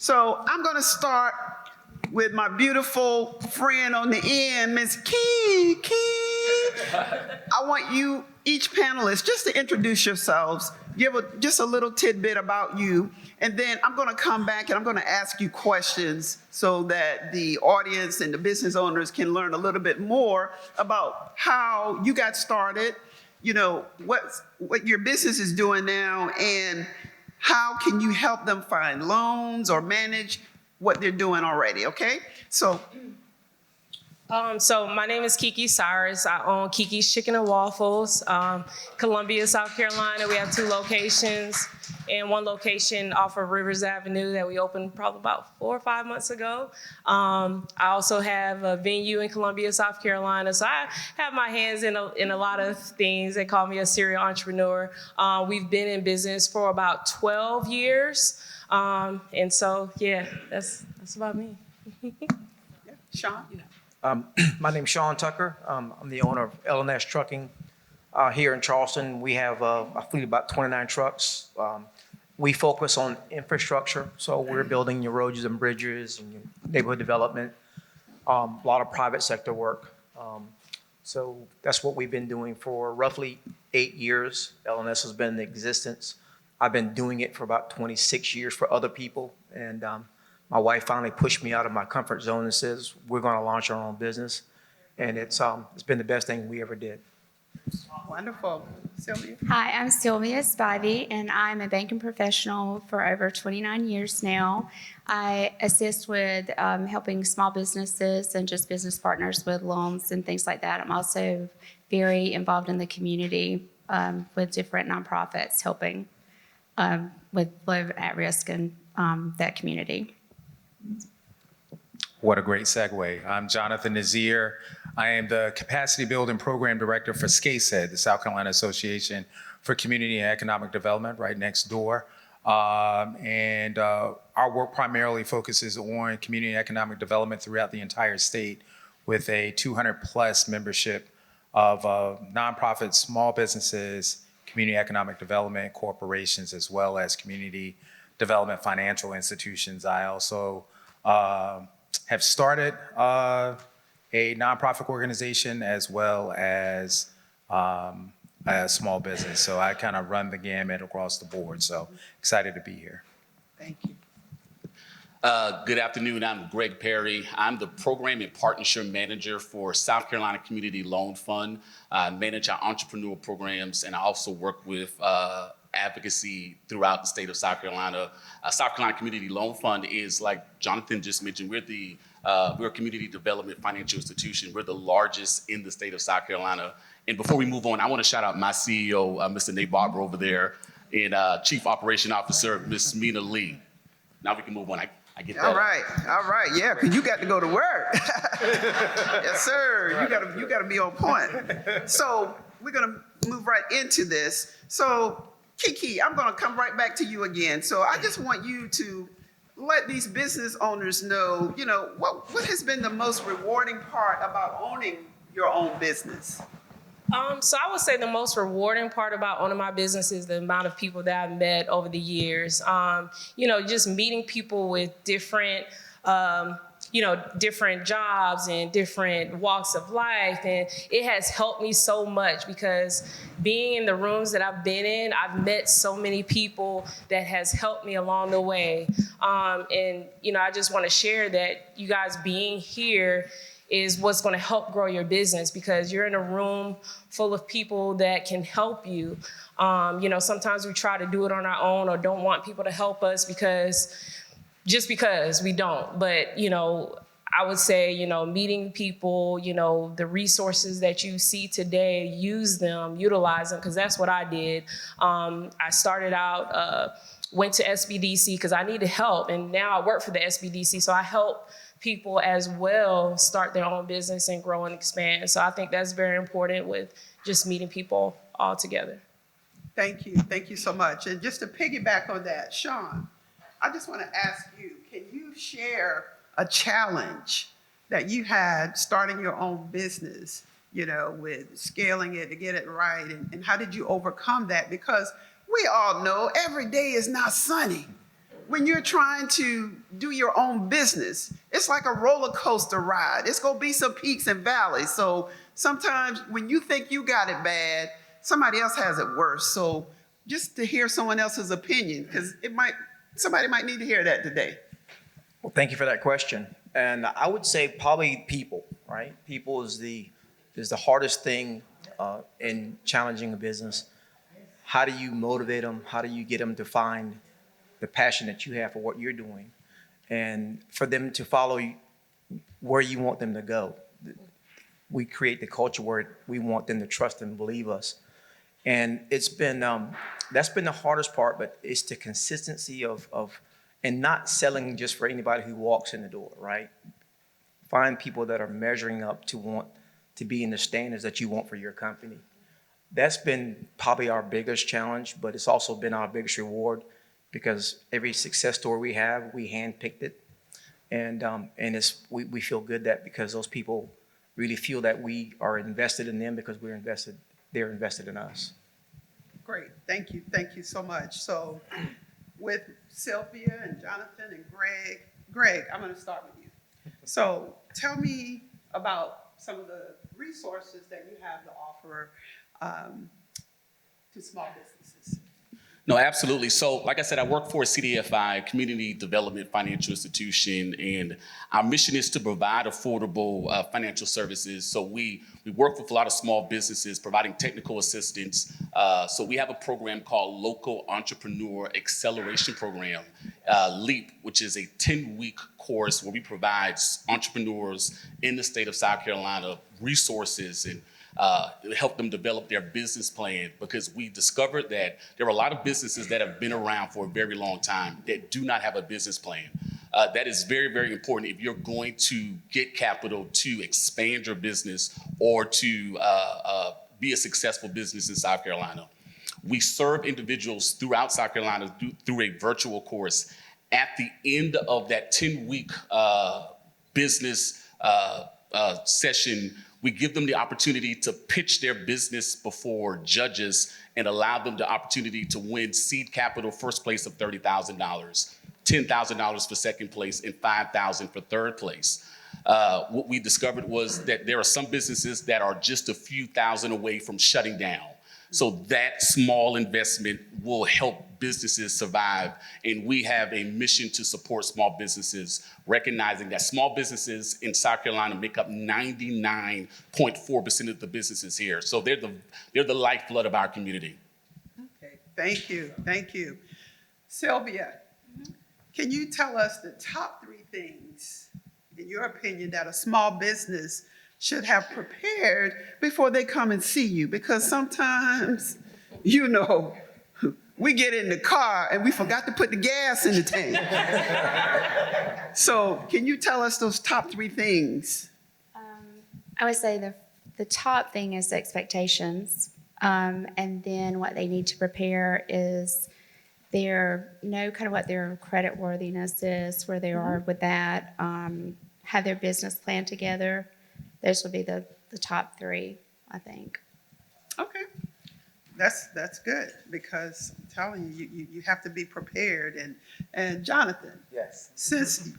So I'm going to start with my beautiful friend on the end, Miss Kiki. I want you, each panelist, just to introduce yourselves, give just a little tidbit about you, and then I'm going to come back and I'm going to ask you questions so that the audience and the business owners can learn a little bit more about how you got started, you know, what your business is doing now, and how can you help them find loans or manage what they're doing already, okay? So my name is Kiki Cyrus. I own Kiki's Chicken and Waffles, Columbia, South Carolina. We have 2 locations, and 1 location off of Rivers Avenue that we opened probably about 4 or 5 months ago. I also have a venue in Columbia, South Carolina. So I have my hands in a lot of things. They call me a serial entrepreneur. We've been in business for about 12 years. And so, yeah, that's about me. Shawn? My name's Shawn Tucker. I'm the owner of L&S Trucking here in Charleston. We have a fleet of about 29 trucks. We focus on infrastructure, so we're building your roads and bridges and your neighborhood development, a lot of private sector work. So that's what we've been doing for roughly 8 years. L&S has been in existence. I've been doing it for about 26 years for other people, and my wife finally pushed me out of my comfort zone and says, we're going to launch our own business. And it's been the best thing we ever did. Wonderful. Sylvia? Hi, I'm Sylvia Spivey, and I'm a banking professional for over 29 years now. I assist with helping small businesses and just business partners with loans and things like that. I'm also very involved in the community with different nonprofits helping with low at risk in that community. What a great segue. I'm Jonathan Nazeer. I am the Capacity Building Program Director for SCASED, the South Carolina Association for Community and Economic Development, right next door. And our work primarily focuses on community and economic development throughout the entire state, with a 200+ membership of nonprofits, small businesses, community economic development corporations, as well as community development financial institutions. I also have started a nonprofit organization as well as a small business. So I kind of run the gamut across the board. So excited to be here. Thank you. Good afternoon. I'm Greg Perry. I'm the Program and Partnership Manager for South Carolina Community Loan Fund. I manage our entrepreneurial programs, and I also work with advocacy throughout the state of South Carolina. South Carolina Community Loan Fund is, like Jonathan just mentioned, we're a community development financial institution. We're the largest in the state of South Carolina. And before we move on, I want to shout out my CEO, Mr. Nate Barber over there, and Chief Operation Officer, Ms. Mina Lee. Now we can move on. I get that. All right, yeah, because you got to go to work. Yes, sir, you got to be on point. So we're going to move right into this. So Kiki, I'm going to come right back to you again. So I just want you to let these business owners know, you know, what has been the most rewarding part about owning your own business? So I would say the most rewarding part about owning my business is the amount of people that I've met over the years. You know, just meeting people with different, different jobs and different walks of life. And it has helped me so much because being in the rooms that I've been in, I've met so many people that has helped me along the way. And, you know, I just want to share that you guys being here is what's going to help grow your business, because you're in a room full of people that can help you. You know, sometimes we try to do it on our own or don't want people to help us because we don't. But, you know, I would say, you know, meeting people, you know, the resources that you see today, use them, utilize them, because that's what I did. I started out, went to SBDC because I needed help, and now I work for the SBDC, so I help people as well start their own business and grow and expand. So I think that's very important with just meeting people all together. Thank you so much. And just to piggyback on that, Shawn, I just want to ask you, can you share a challenge that you had starting your own business, you know, with scaling it to get it right, and how did you overcome that? Because we all know every day is not sunny. when you're trying to do your own business, it's like a roller coaster ride. It's gonna be some peaks and valleys. So sometimes when you think you got it bad, somebody else has it worse. So just to hear someone else's opinion, because somebody might need to hear that today. Well, thank you for that question. And I would say probably people, right? People is the hardest thing in challenging a business. How do you motivate them? How do you get them to find the passion that you have for what you're doing, and for them to follow where you want them to go? We create the culture where we want them to trust and believe us. And it's been, that's been the hardest part, but it's the consistency of and not selling just for anybody who walks in the door, right? Find people that are measuring up to want to be in the standards that you want for your company. That's been probably our biggest challenge, but it's also been our biggest reward, because every success story we have, we handpicked it. And we feel good that because those people really feel that we are invested in them because they're invested in us. Great, thank you so much. So with Sylvia and Jonathan and Greg, I'm gonna start with you. So tell me about some of the resources that you have to offer to small businesses. No, absolutely. So, like I said, I work for a CDFI, Community Development Financial Institution, and our mission is to provide affordable financial services. So we work with a lot of small businesses, providing technical assistance. So we have a program called Local Entrepreneur Acceleration Program, LEAP, which is a 10-week course where we provide entrepreneurs in the state of South Carolina resources and help them develop their business plan, because we discovered that there are a lot of businesses that have been around for a very long time that do not have a business plan. That is very, very important if you're going to get capital to expand your business or to be a successful business in South Carolina. We serve individuals throughout South Carolina through a virtual course. At the end of that 10-week business session, we give them the opportunity to pitch their business before judges and allow them the opportunity to win seed capital, first place of $30,000, $10,000 for second place, and $5,000 for third place. What we discovered was that there are some businesses that are just a few thousand away from shutting down. So that small investment will help businesses survive. And we have a mission to support small businesses, recognizing that small businesses in South Carolina make up 99.4% of the businesses here. So they're the lifeblood of our community. Okay, thank you. Sylvia, can you tell us the top 3 things, in your opinion, that a small business should have prepared before they come and see you? Because sometimes, we get in the car and we forgot to put the gas in the tank. So can you tell us those top 3 things? I would say the top thing is expectations. And then what they need to prepare is what their credit worthiness is, where they are with that, have their business plan together. Those would be the top 3, I think. Okay, that's good, because I'm telling you have to be prepared. And Jonathan, Yes. since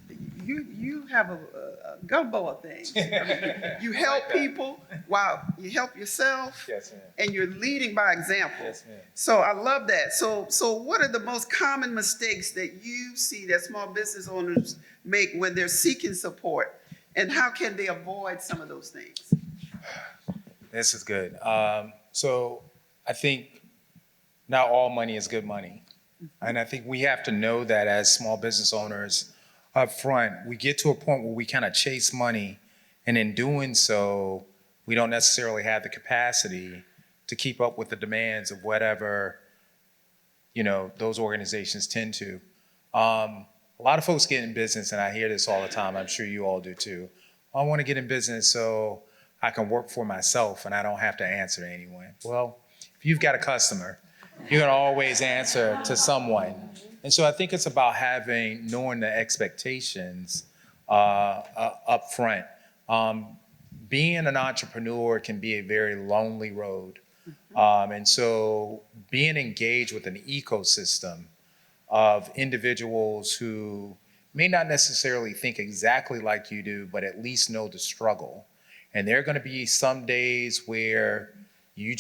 you have a gumbo of things, I mean, you help people while you help yourself. Yes, ma'am. And you're leading by example. Yes, ma'am. So I love that. So what are the most common mistakes that you see that small business owners make when they're seeking support? And how can they avoid some of those things? This is good. So I think not all money is good money. And I think we have to know that as small business owners up front. We get to a point where we kind of chase money, and in doing so, we don't necessarily have the capacity to keep up with the demands of whatever, those organizations tend to. A lot of folks get in business, and I hear this all the time. I'm sure you all do too. I want to get in business so I can work for myself and I don't have to answer to anyone. Well, if you've got a customer, you're going to always answer to someone. And so I think it's about knowing the expectations up front. Being an entrepreneur can be a very lonely road. And so being engaged with an ecosystem of individuals who may not necessarily think exactly like you do, but at least know the struggle. And there are going to be some days where you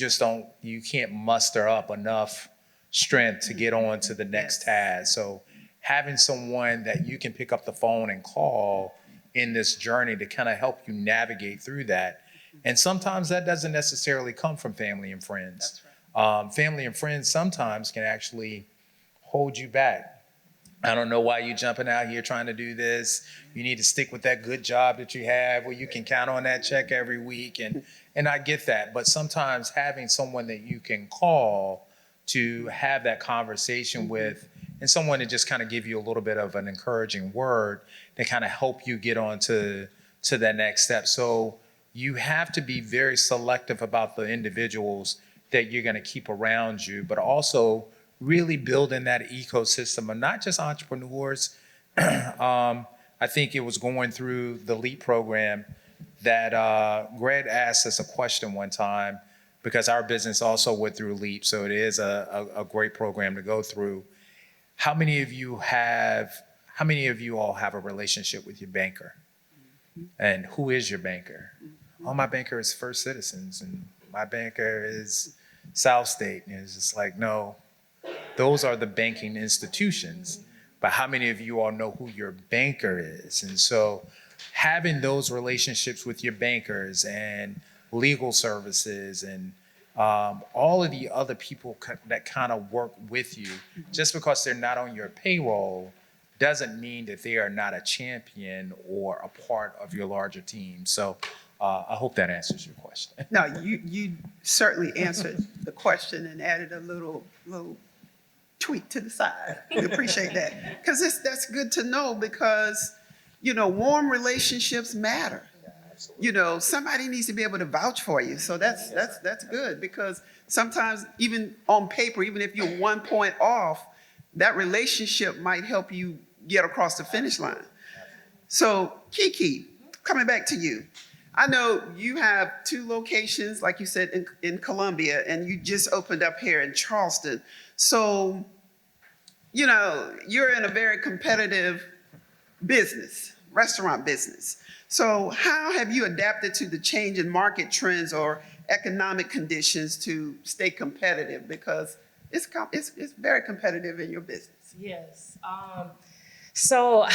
can't muster up enough strength to get on to the next task. So having someone that you can pick up the phone and call in this journey to kind of help you navigate through that. And sometimes that doesn't necessarily come from family and friends. Family and friends sometimes can actually hold you back. I don't know why you're jumping out here trying to do this. You need to stick with that good job that you have where you can count on that check every week. And I get that. But sometimes having someone that you can call to have that conversation with, and someone to just kind of give you a little bit of an encouraging word to kind of help you get on to that next step. So you have to be very selective about the individuals that you're going to keep around you, but also really building that ecosystem of not just entrepreneurs. I think it was going through the LEAP program that Greg asked us a question one time, because our business also went through LEAP, so it is a great program to go through. How many of you all have a relationship with your banker? And who is your banker? Oh, my banker is First Citizens, and my banker is South State. And it's just like, no, those are the banking institutions. But how many of you all know who your banker is? And so having those relationships with your bankers and legal services and all of the other people that kind of work with you, just because they're not on your payroll doesn't mean that they are not a champion or a part of your larger team. So I hope that answers your question. No, you certainly answered the question and added a little tweak to the side. We appreciate that. Because that's good to know, because, warm relationships matter. Somebody needs to be able to vouch for you. So that's good, because sometimes even on paper, even if you're 1 point off, that relationship might help you get across the finish line. So Kiki, coming back to you. I know you have 2 locations, like you said, in Columbia, and you just opened up here in Charleston. So, you're in a very competitive business, restaurant business. So how have you adapted to the change in market trends or economic conditions to stay competitive? Because it's very competitive in your business. Yes. So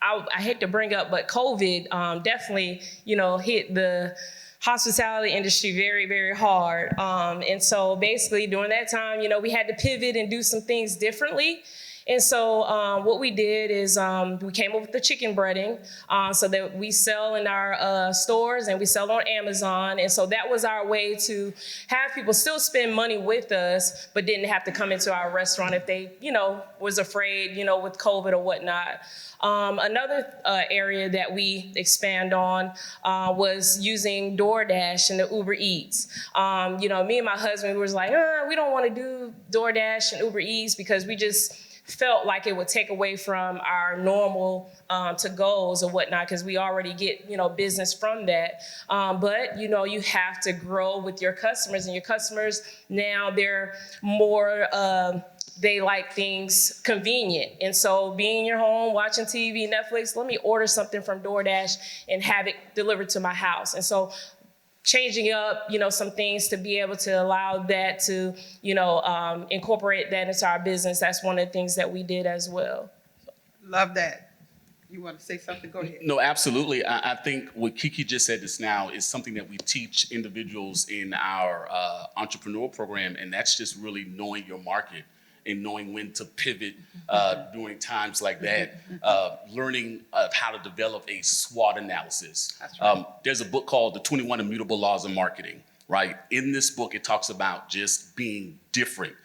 I hate to bring up, but COVID definitely, hit the hospitality industry very, very hard. And so basically during that time, we had to pivot and do some things differently. And so what we did is we came up with the chicken breading so that we sell in our stores and we sell on Amazon. And so that was our way to have people still spend money with us, but didn't have to come into our restaurant if they, was afraid, with COVID or whatnot. Another area that we expand on was using DoorDash and the Uber Eats. Me and my husband, we was like, we don't want to do DoorDash and Uber Eats because we just felt like it would take away from our normal to-goes or whatnot, because we already get, business from that. But, you have to grow with your customers, and your customers now, they're more, they like things convenient. And so being in your home, watching TV, Netflix, let me order something from DoorDash and have it delivered to my house. And so changing up, some things to be able to allow that to, incorporate that into our business. That's one of the things that we did as well. Love that. You want to say something? Go ahead. No, absolutely. I think what Kiki just said just now is something that we teach individuals in our entrepreneur program, and that's just really knowing your market and knowing when to pivot during times like that, learning how to develop a SWOT analysis. That's right. There's a book called The 21 Immutable Laws of Marketing, right? In this book, it talks about just being different.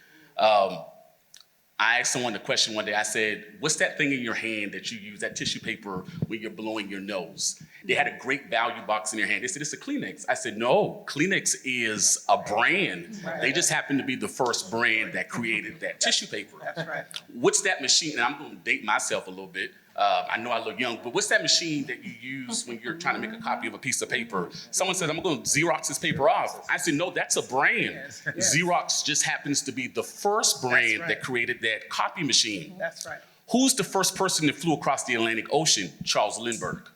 I asked someone the question one day, I said, what's that thing in your hand that you use, that tissue paper, when you're blowing your nose? They had a great value box in their hand. They said, it's a Kleenex. I said, no, Kleenex is a brand. They just happen to be the first brand that created that tissue paper. That's right. What's that machine? And I'm going to date myself a little bit. I know I look young, but what's that machine that you use when you're trying to make a copy of a piece of paper? Someone said, I'm going to Xerox this paper off. I said, no, that's a brand. Yes. Xerox just happens to be the first brand that created that copy machine. That's right. Who's the first person that flew across the Atlantic Ocean? Charles Lindbergh.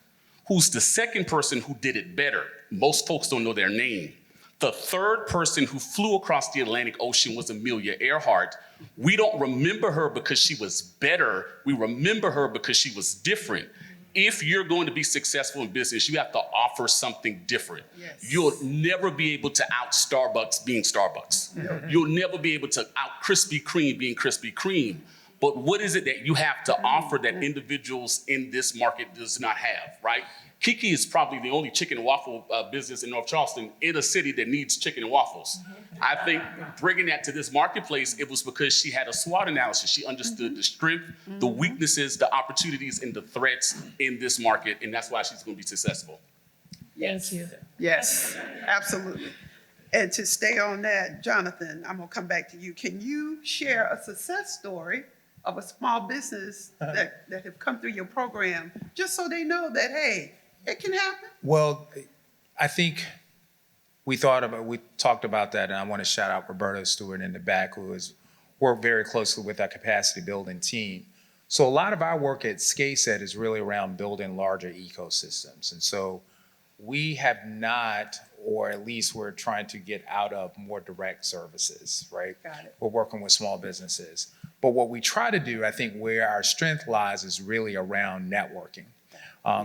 Who's the second person who did it better? Most folks don't know their name. The third person who flew across the Atlantic Ocean was Amelia Earhart. We don't remember her because she was better. We remember her because she was different. If you're going to be successful in business, you have to offer something different. Yes. You'll never be able to out Starbucks being Starbucks. You'll never be able to out Krispy Kreme being Krispy Kreme. But what is it that you have to offer that individuals in this market does not have, right? Kiki is probably the only chicken and waffle business in North Charleston in a city that needs chicken and waffles. I think bringing that to this marketplace, it was because she had a SWOT analysis. She understood the strength, the weaknesses, the opportunities, and the threats in this market, and that's why she's going to be successful. Thank you. Yes, absolutely. And to stay on that, Jonathan, I'm going to come back to you. Can you share a success story of a small business that have come through your program, just so they know that, hey, it can happen? Well, I think we talked about that, and I want to shout out Roberta Stewart in the back, who has worked very closely with our capacity building team. So a lot of our work at SCASET is really around building larger ecosystems. And so we have not, or at least we're trying to get out of more direct services, right? Got it. We're working with small businesses. But what we try to do, I think where our strength lies, is really around networking.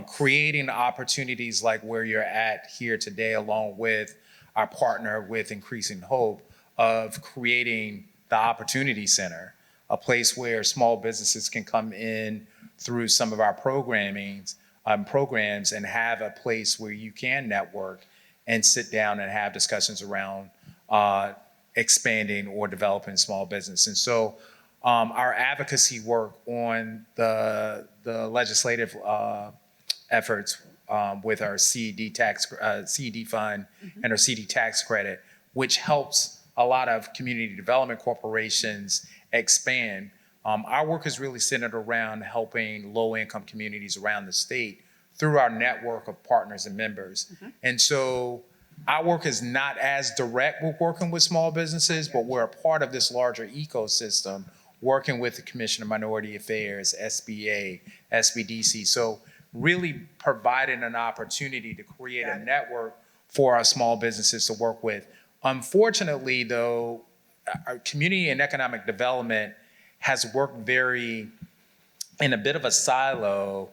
Creating opportunities like where you're at here today, along with our partner with Increasing Hope, of creating the Opportunity Center, a place where small businesses can come in through some of our programs and have a place where you can network and sit down and have discussions around expanding or developing small business. And so our advocacy work on the legislative efforts with our CED fund and our CD tax credit, which helps a lot of community development corporations expand. Our work is really centered around helping low-income communities around the state through our network of partners and members. And so our work is not as direct with working with small businesses, but we're a part of this larger ecosystem, working with the Commission of Minority Affairs, SBA, SBDC. So really providing an opportunity to create a network for our small businesses to work with. Unfortunately, though, our community and economic development has worked in a bit of a silo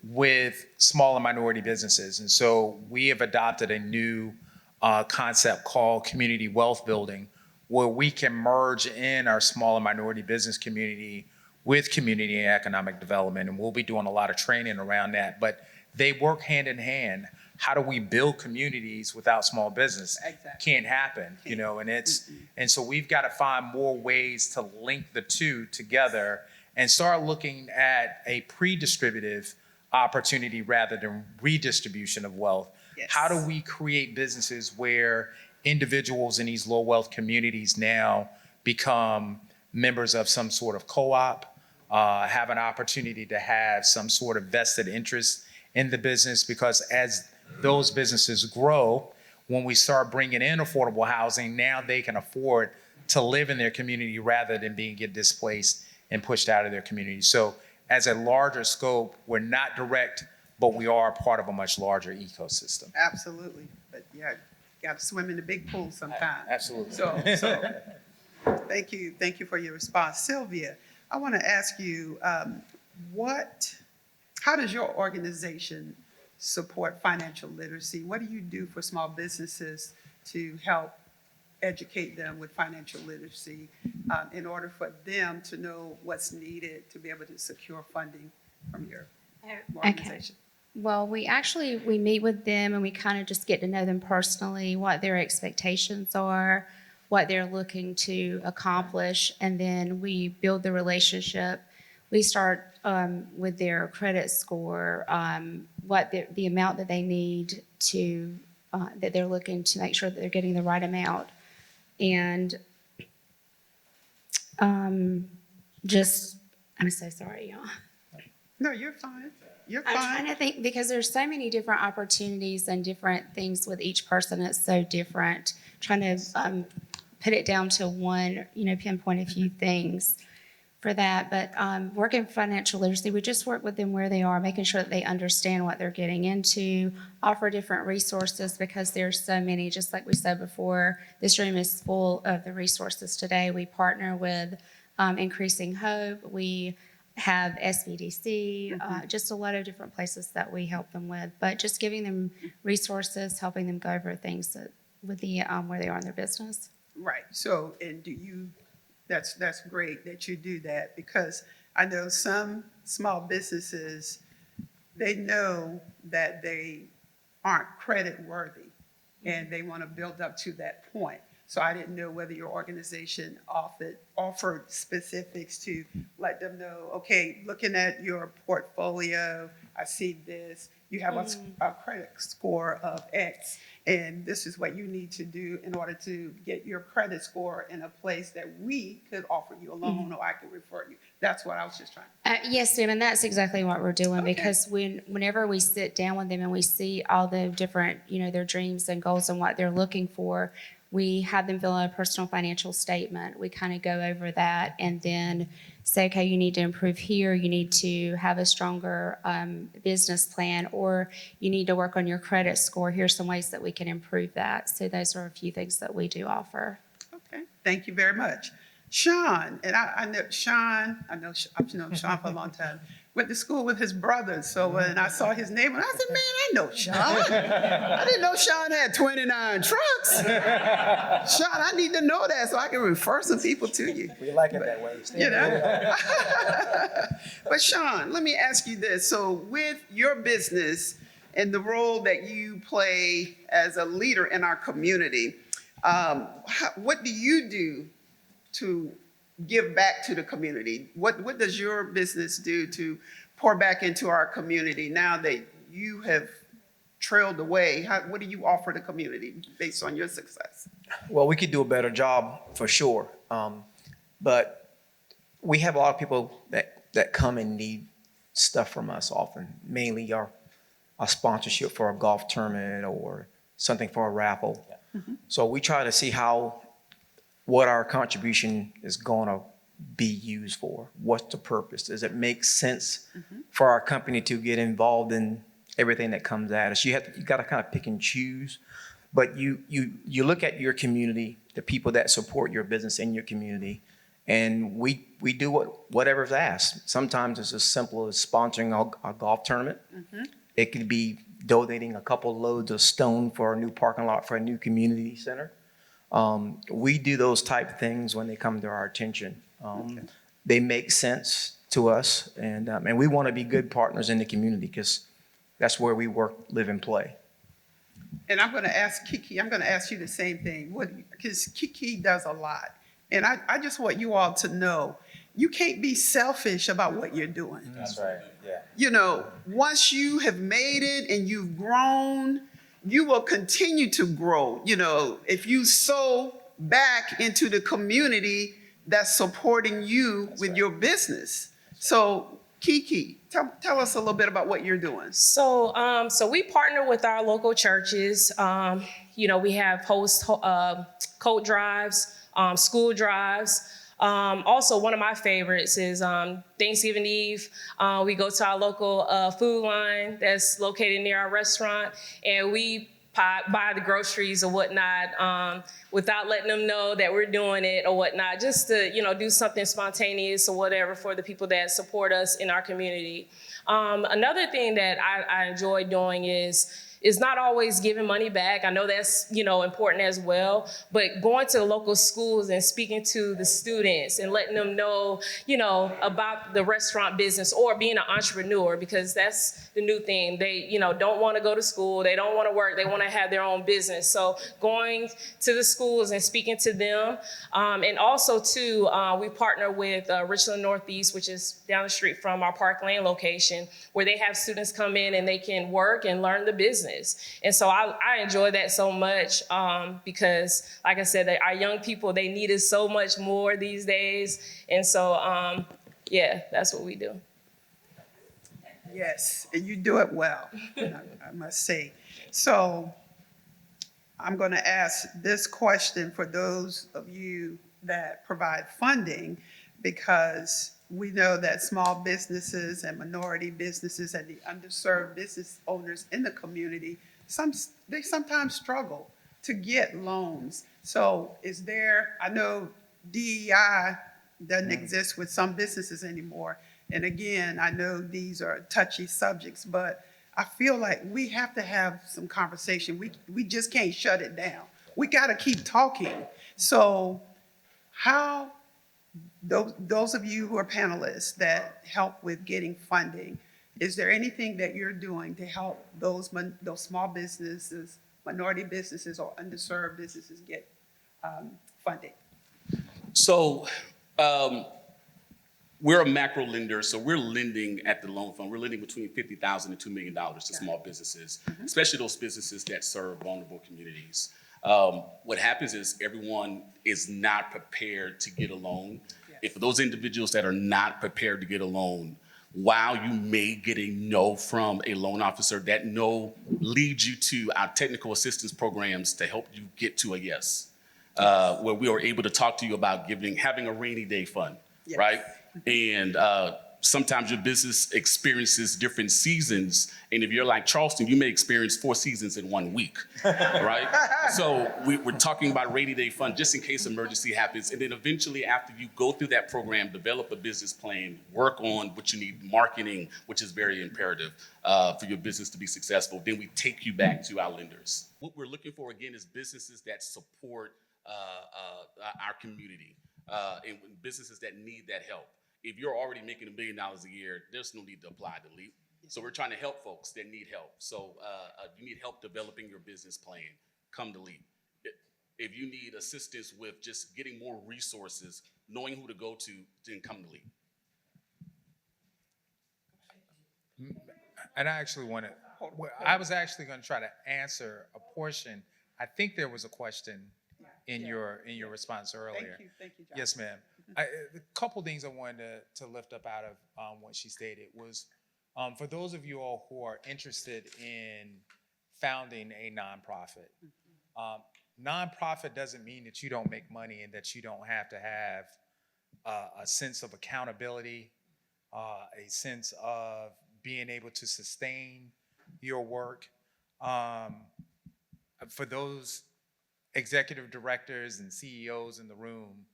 with small and minority businesses. And so we have adopted a new concept called community wealth building, where we can merge in our small and minority business community with community and economic development. And we'll be doing a lot of training around that, but they work hand in hand. How do we build communities without small business? Exactly. Can't happen, you know, and so we've got to find more ways to link the two together and start looking at a pre-distributive opportunity rather than redistribution of wealth. Yes. How do we create businesses where individuals in these low wealth communities now become members of some sort of co-op, have an opportunity to have some sort of vested interest in the business? Because as those businesses grow, when we start bringing in affordable housing, now they can afford to live in their community rather than get displaced and pushed out of their community. So as a larger scope, we're not direct, but we are part of a much larger ecosystem. Absolutely. But yeah, got to swim in the big pool sometime. Absolutely. So thank you for your response. Sylvia, I want to ask you, how does your organization support financial literacy? What do you do for small businesses to help educate them with financial literacy in order for them to know what's needed to be able to secure funding from your organization? Well, we meet with them and we kind of just get to know them personally, what their expectations are, what they're looking to accomplish, and then we build the relationship we start with their credit score, what the amount that they need to, that they're looking to make sure that they're getting the right amount. And I'm so sorry, y'all. No, you're fine. You're I'm fine. trying to think because there's so many different opportunities and different things with each person. It's so different. Trying to put it down to one, pinpoint a few things for that. But working financial literacy, we just work with them where they are, making sure that they understand what they're getting into, offer different resources because there's so many. Just like we said before, this room is full of the resources today. We partner with Increasing Hope. We have SBDC, just a lot of different places that we help them with. But just giving them resources, helping them go over things with the where they are in their business. Right. So, and that's great that you do that, because I know some small businesses, they know that they aren't credit worthy and they want to build up to that point. So I didn't know whether your organization offered specifics to let them know, okay, looking at your portfolio, I see this, you have a credit score of X, and this is what you need to do in order to get your credit score in a place that we could offer you a loan or I could refer you. That's what I was just trying. Yes, ma'am, and that's exactly what we're doing, Okay. because whenever we sit down with them and we see all the different, their dreams and goals and what they're looking for, we have them fill out a personal financial statement. We kind of go over that and then say, okay, you need to improve here. You need to have a stronger business plan, or you need to work on your credit score. Here's some ways that we can improve that. So those are a few things that we do offer. Okay, thank you very much. Shawn, and I know Shawn, I've known Shawn for a long time. Went to school with his brothers, so when I saw his name, and I said, man, I know Shawn. I didn't know Shawn had 29 trucks. Shawn, I need to know that so I can refer some people to you. We like it that way. You know? But Shawn, let me ask you this. So with your business and the role that you play as a leader in our community, what do you do to give back to the community? What does your business do to pour back into our community now that you have trailed away? What do you offer the community based on your success? Well, we could do a better job for sure. But we have a lot of people that come and need stuff from us often, mainly our sponsorship for a golf tournament or something for a raffle. So we try to see what our contribution is going to be used for. What's the purpose? Does it make sense for our company to get involved in everything that comes at us? You got to kind of pick and choose, but you look at your community, the people that support your business in your community, and we do whatever's asked. Sometimes it's as simple as sponsoring a golf tournament. It could be donating a couple loads of stone for a new parking lot for a new community center. We do those type of things when they come to our attention. They make sense to us, and we want to be good partners in the community because that's where we work, live, and play. And I'm going to ask Kiki, I'm going to ask you the same thing, because Kiki does a lot. And I just want you all to know, you can't be selfish about what you're doing. That's right, yeah. Once you have made it and you've grown, you will continue to grow. If you sow back into the community that's supporting you with your business. So Kiki, tell us a little bit about what you're doing. So we partner with our local churches. We have host coat drives, school drives. Also, one of my favorites is Thanksgiving Eve. We go to our local food line that's located near our restaurant, and we buy the groceries or whatnot without letting them know that we're doing it or whatnot, just to do something spontaneous or whatever for the people that support us in our community. Another thing that I enjoy doing is it's not always giving money back. I know that's, important as well, but going to local schools and speaking to the students and letting them know, about the restaurant business or being an entrepreneur, because that's the new thing. They, don't want to go to school. They don't want to work. They want to have their own business. So going to the schools and speaking to them. And also too, we partner with Richland Northeast, which is down the street from our Park Lane location, where they have students come in and they can work and learn the business. And so I enjoy that so much because, like I said, our young people, they need us so much more these days. And so, that's what we do. Yes, and you do it well, I must say. So I'm going to ask this question for those of you that provide funding, because we know that small businesses and minority businesses and the underserved business owners in the community, they sometimes struggle to get loans. So I know DEI doesn't exist with some businesses anymore. And again, I know these are touchy subjects, but I feel like we have to have some conversation. We just can't shut it down. We got to keep talking. So how, those of you who are panelists that help with getting funding, is there anything that you're doing to help those small businesses, minority businesses, or underserved businesses get funding? So we're a macro lender, so we're lending at the loan fund. We're lending between $50,000 and $2 million to small businesses, especially those businesses that serve vulnerable communities. What happens is everyone is not prepared to get a loan. If those individuals that are not prepared to get a loan, while you may get a no from a loan officer, that no leads you to our technical assistance programs to help you get to a yes, where we are able to talk to you about having a rainy day fund, right? And sometimes your business experiences different seasons. And if you're like Charleston, you may experience 4 seasons in 1 week, right? So we're talking about rainy day fund just in case emergency happens. And then eventually after you go through that program, develop a business plan, work on what you need, marketing, which is very imperative for your business to be successful. Then we take you back to our lenders. What we're looking for, again, is businesses that support our community and businesses that need that help. If you're already making $1 billion a year, there's no need to apply to LEAP. So we're trying to help folks that need help. So you need help developing your business plan, come to LEAP. If you need assistance with just getting more resources, knowing who to go to, then come to LEAP. And I was actually going to try to answer a portion. I think there was a question in your response earlier. Thank you, John. Yes, ma'am. A couple things I wanted to lift up out of what she stated was, for those of you all who are interested in founding a nonprofit, nonprofit doesn't mean that you don't make money and that you don't have to have a sense of accountability, a sense of being able to sustain your work. For those executive directors and CEOs in the room,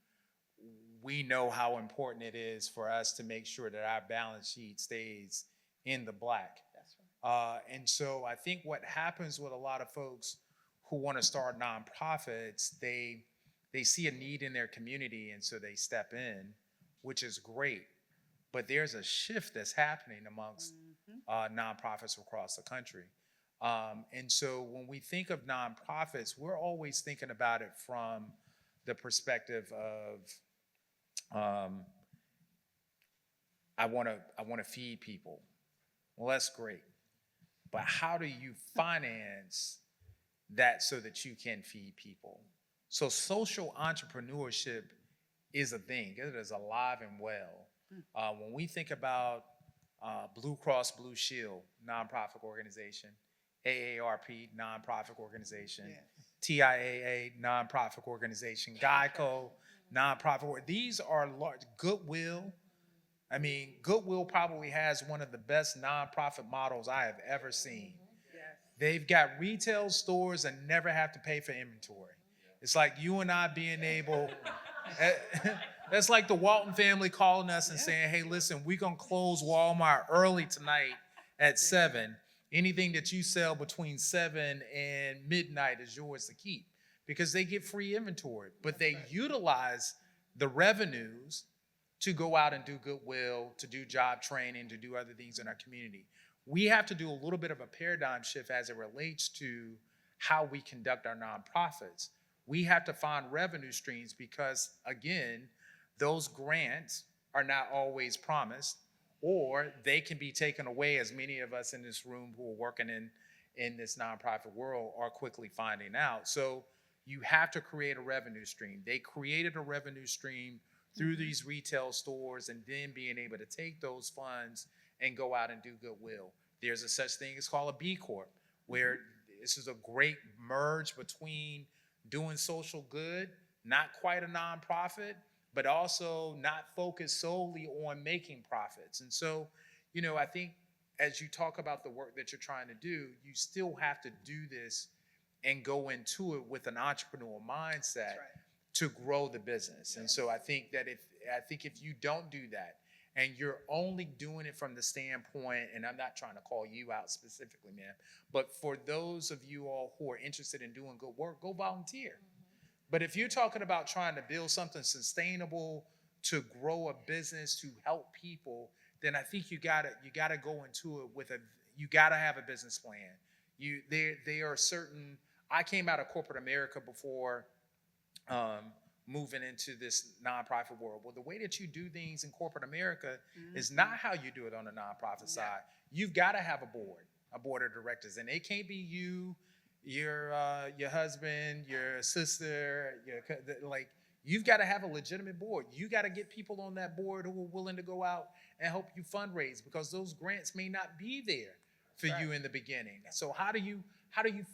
we know how important it is for us to make sure that our balance sheet stays in the black. That's right. And so I think what happens with a lot of folks who want to start nonprofits, they see a need in their community, and so they step in, which is great. But there's a shift that's happening amongst nonprofits across the country. And so when we think of nonprofits, we're always thinking about it from the perspective of, I want to feed people. Well, that's great. But how do you finance that so that you can feed people? So social entrepreneurship is a thing. It is alive and well. When we think about Blue Cross Blue Shield, nonprofit organization, AARP, nonprofit organization, TIAA, nonprofit organization, GEICO, nonprofit. These are large. Goodwill. I mean, Goodwill probably has one of the best nonprofit models I have ever seen. They've got retail stores and never have to pay for inventory. It's like you and I being able, that's like the Walton family calling us and saying, hey, listen, we're going to close Walmart early tonight at 7. Anything that you sell between 7 and midnight is yours to keep because they get free inventory, but they utilize the revenues to go out and do goodwill, to do job training, to do other things in our community. We have to do a little bit of a paradigm shift as it relates to how we conduct our nonprofits. We have to find revenue streams because, again, those grants are not always promised, or they can be taken away, as many of us in this room who are working in this nonprofit world are quickly finding out. So you have to create a revenue stream. They created a revenue stream through these retail stores and then being able to take those funds and go out and do goodwill. There's a such thing as called a B Corp, where this is a great merge between doing social good, not quite a nonprofit, but also not focused solely on making profits. And so, I think as you talk about the work that you're trying to do, you still have to do this and go into it with an entrepreneurial mindset to grow the business. And so I think if you don't do that, and you're only doing it from the standpoint, and I'm not trying to call you out specifically, ma'am, but for those of you all who are interested in doing good work, go volunteer. But if you're talking about trying to build something sustainable, to grow a business, to help people, then I think you gotta go into it you gotta have a business plan. There are certain. I came out of corporate America before moving into this nonprofit world. Well, the way that you do things in corporate America is not how you do it on the nonprofit side. You've got to have a board of directors, and it can't be you, your husband, your sister, you've got to have a legitimate board. You got to get people on that board who are willing to go out and help you fundraise, because those grants may not be there for you in the beginning. So how do you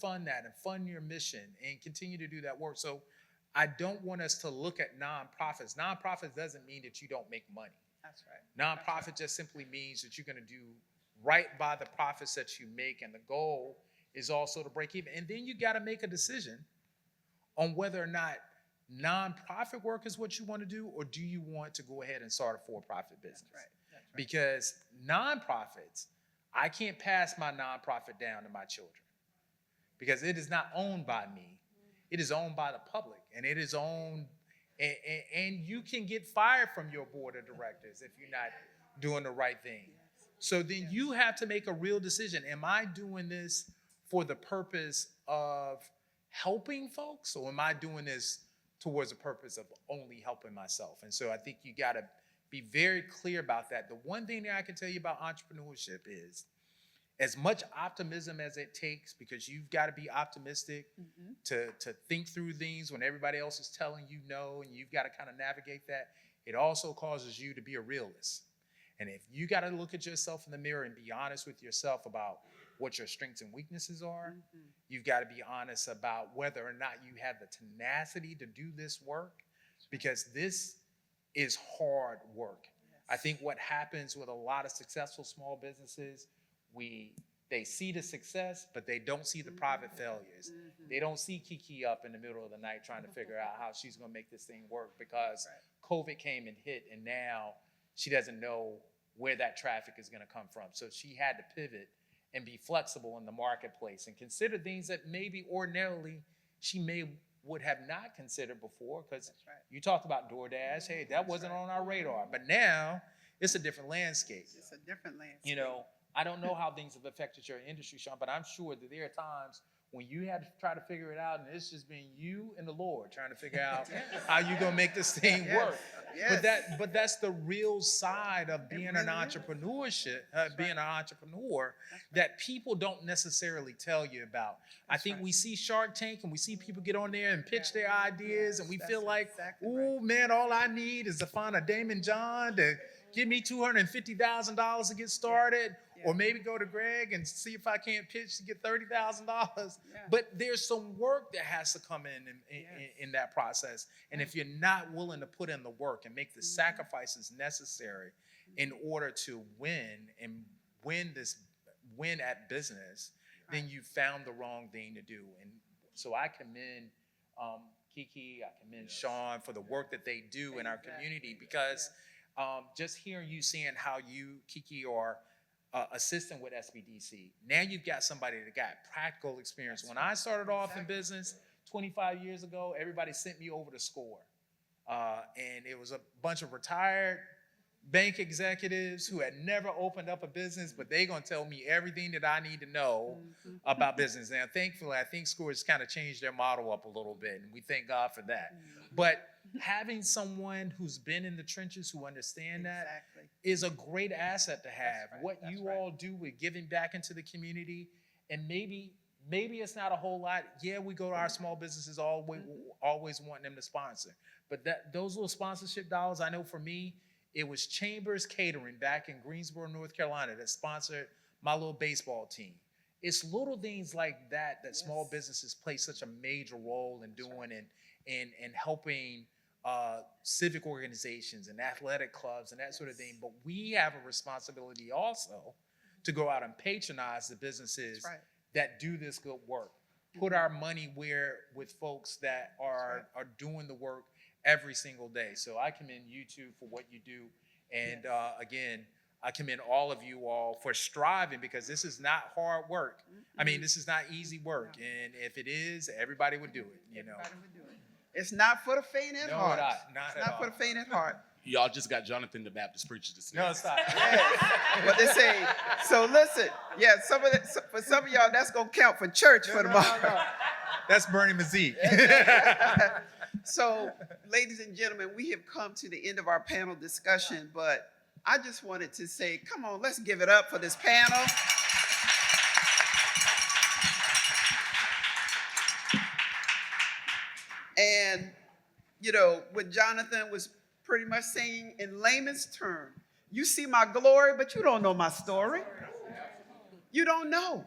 fund that and fund your mission and continue to do that work? So I don't want us to look at nonprofits. Nonprofits doesn't mean that you don't make money. That's right. Nonprofit just simply means that you're going to do right by the profits that you make, and the goal is also to break even. And then you got to make a decision on whether or not nonprofit work is what you want to do, or do you want to go ahead and start a for-profit business? That's right. Because nonprofits, I can't pass my nonprofit down to my children because it is not owned by me. It is owned by the public, and it is owned, and you can get fired from your board of directors if you're not doing the right thing. So then you have to make a real decision. Am I doing this for the purpose of helping folks, or am I doing this towards the purpose of only helping myself? And so I think you got to be very clear about that. The one thing that I can tell you about entrepreneurship is, as much optimism as it takes, because you've got to be optimistic to think through things when everybody else is telling you no, and you've got to kind of navigate that. It also causes you to be a realist. And if you got to look at yourself in the mirror and be honest with yourself about what your strengths and weaknesses are, you've got to be honest about whether or not you have the tenacity to do this work, because this is hard work. I think what happens with a lot of successful small businesses, they see the success, but they don't see the private failures. They don't see Kiki up in the middle of the night trying to figure out how she's going to make this thing work because COVID came and hit, and now she doesn't know where that traffic is going to come from. So she had to pivot and be flexible in the marketplace and consider things that maybe ordinarily she would have not considered before, because you talked about DoorDash. Hey, that wasn't on our radar, but now it's a different landscape. It's a different landscape. I don't know how things have affected your industry, Shawn, but I'm sure that there are times when you had to try to figure it out, and it's just been you and the Lord trying to figure out how you're gonna make this thing work. Yes. But that's the real side of being an entrepreneurship, being an entrepreneur that people don't necessarily tell you about. I think we see Shark Tank and we see people get on there and pitch their ideas, and we feel like, man, all I need is to find a Damon John to give me $250,000 to get started, or maybe go to Greg and see if I can't pitch to get $30,000. But there's some work that has to come in that process. And if you're not willing to put in the work and make the sacrifices necessary in order to win at business, then you found the wrong thing to do. And so I commend Kiki, I commend Shawn for the work that they do in our community, because just hearing you saying how you, Kiki, are assistant with SBDC. Now you've got somebody that got practical experience. When I started off in business 25 years ago, everybody sent me over to SCORE. And it was a bunch of retired bank executives who had never opened up a business, but they're going to tell me everything that I need to know about business. Now, thankfully, I think SCORE has kind of changed their model up a little bit, and we thank God for that. But having someone who's been in the trenches, who understand that, is a great asset to have. What you all do with giving back into the community, and maybe it's not a whole lot. Yeah, we go to our small businesses always wanting them to sponsor. But those little sponsorship dollars, I know for me, it was Chambers Catering back in Greensboro, North Carolina, that sponsored my little baseball team. It's little things like that small businesses play such a major role in doing and helping civic organizations and athletic clubs and that sort of thing. But we have a responsibility also to go out and patronize the businesses that do this good work. Put our money with folks that are doing the work every single day. So I commend you two for what you do. And again, I commend all of you all for striving, because this is not hard work. I mean, this is not easy work. And if it is, everybody would do it, you know. It's not for the faint at heart. Not It's at not all. for the faint at heart. Y'all just got Jonathan the Baptist preacher to say. No, it's not. What they say. So listen, for some of y'all, that's gonna count for church for tomorrow. That's Bernie Mazik. So, ladies and gentlemen, we have come to the end of our panel discussion, but I just wanted to say, come on, let's give it up for this panel. And, you know, what Jonathan was pretty much saying in layman's terms, you see my glory, but you don't know my story. You don't know.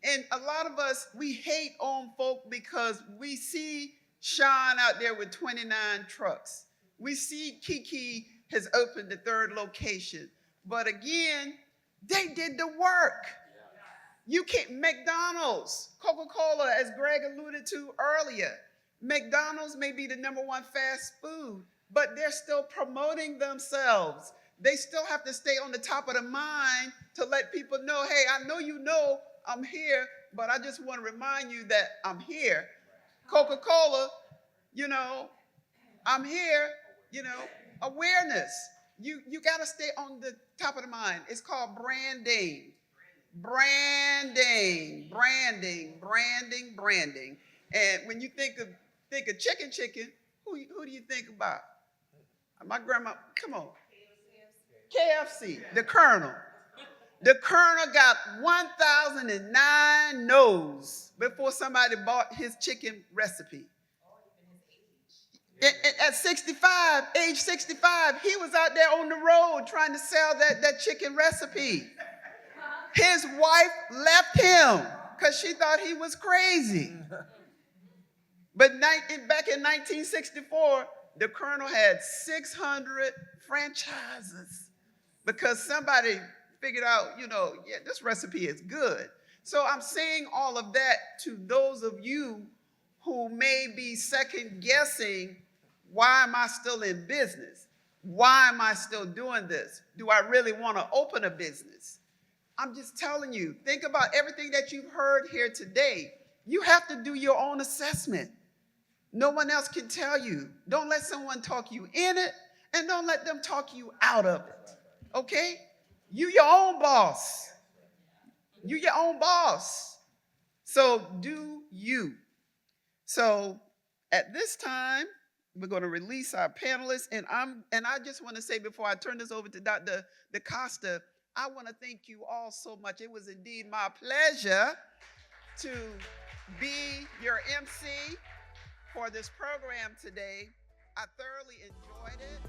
And a lot of us, we hate on folk because we see Shawn out there with 29 trucks. We see Kiki has opened the 3rd location. But again, they did the work. You can't, McDonald's, Coca-Cola, as Greg alluded to earlier, McDonald's may be the #1 fast food, but they're still promoting themselves. They still have to stay on the top of the mind to let people know, hey, I know you know I'm here, but I just want to remind you that I'm here. Coca-Cola, you know, I'm here, you know, awareness. You got to stay on the top of the mind. It's called branding. Branding. And when you think of chicken, who do you think about? My grandma, come on. KFC, the Colonel. The Colonel got 1,009 no's before somebody bought his chicken recipe. At age 65, he was out there on the road trying to sell that chicken recipe. His wife left him because she thought he was crazy. But back in 1964, the Colonel had 600 franchises because somebody figured out, you know, yeah, this recipe is good. So I'm saying all of that to those of you who may be second guessing, why am I still in business? Why am I still doing this? Do I really want to open a business? I'm just telling you, think about everything that you've heard here today. You have to do your own assessment. No one else can tell you. Don't let someone talk you in it, and don't let them talk you out of it. Okay? You your own boss. You your own boss. So do you. So at this time, we're going to release our panelists, and I just want to say before I turn this over to Dr. DaCosta, I want to thank you all so much. It was indeed my pleasure to be your MC for this program today. I thoroughly enjoyed it.